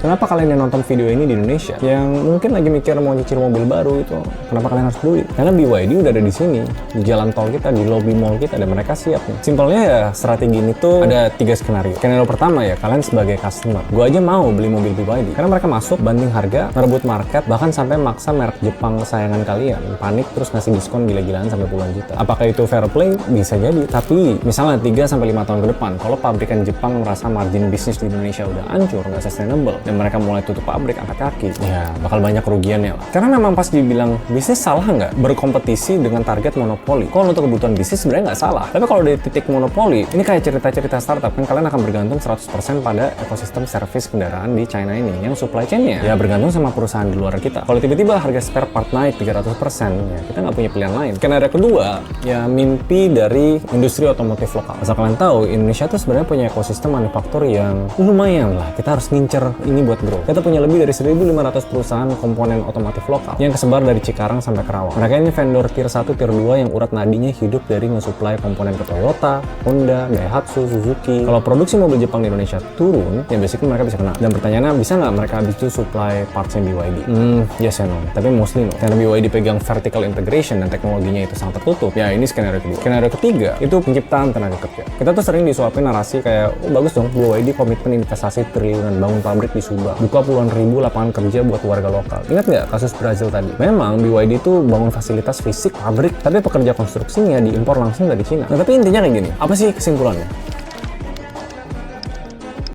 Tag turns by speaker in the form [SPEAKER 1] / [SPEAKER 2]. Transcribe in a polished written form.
[SPEAKER 1] Kenapa kalian yang nonton video ini di Indonesia, yang mungkin lagi mikir mau nyicil mobil baru itu, kenapa kalian harus beli? Karena BYD udah ada di sini, di jalan tol kita, di lobby mall kita, dan mereka siap nih. Simpelnya ya, strategi ini tuh ada 3 skenario. Skenario pertama ya, kalian sebagai customer. Gue aja mau beli mobil BYD, karena mereka masuk, banding harga, merebut market, bahkan sampai maksa merek Jepang kesayangan kalian. Panik terus ngasih diskon gila-gilaan sampai puluhan juta. Apakah itu fair play? Bisa jadi. Tapi misalnya 3-5 tahun ke depan, kalau pabrikan Jepang merasa margin bisnis di Indonesia udah hancur, nggak sustainable, dan mereka mulai tutup pabrik, angkat kaki, ya bakal banyak kerugiannya lah. Karena memang pas dibilang bisnis salah nggak berkompetisi dengan target monopoli. Kalau untuk kebutuhan bisnis sebenarnya nggak salah. Tapi kalau dari titik monopoli, ini kayak cerita-cerita startup kan, kalian akan bergantung 100% pada ekosistem servis kendaraan di China ini, yang supply chain-nya ya bergantung sama perusahaan di luar kita. Kalau tiba-tiba harga spare part naik 300%, ya kita nggak punya pilihan lain. Skenario kedua, ya mimpi dari industri otomotif lokal. Asal kalian tahu, Indonesia tuh sebenarnya punya ekosistem manufaktur yang lumayan lah. Kita harus ngincer ini buat grow. Kita punya lebih dari 1.500 perusahaan komponen otomotif lokal yang kesebar dari Cikarang sampai Kerawang. Mereka ini vendor tier 1, tier 2 yang urat nadinya hidup dari nge-supply komponen ke Toyota, Honda, Daihatsu, Suzuki. Kalau produksi mobil Jepang di Indonesia turun, ya basically mereka bisa kena. Dan pertanyaannya, bisa nggak mereka habis itu supply partsnya BYD? Yes and no. Tapi mostly no. Karena BYD pegang vertical integration dan teknologinya itu sangat tertutup. Ya ini skenario kedua. Skenario ketiga, itu penciptaan tenaga kerja. Kita tuh sering disuapin narasi kayak, oh bagus dong, BYD komitmen investasi triliunan, bangun pabrik di Subang, buka puluhan ribu lapangan kerja buat warga lokal. Ingat nggak kasus Brazil tadi? Memang BYD itu bangun fasilitas fisik pabrik, tapi pekerja konstruksinya diimpor langsung dari Cina. Nah, tapi intinya kayak gini, apa sih kesimpulannya?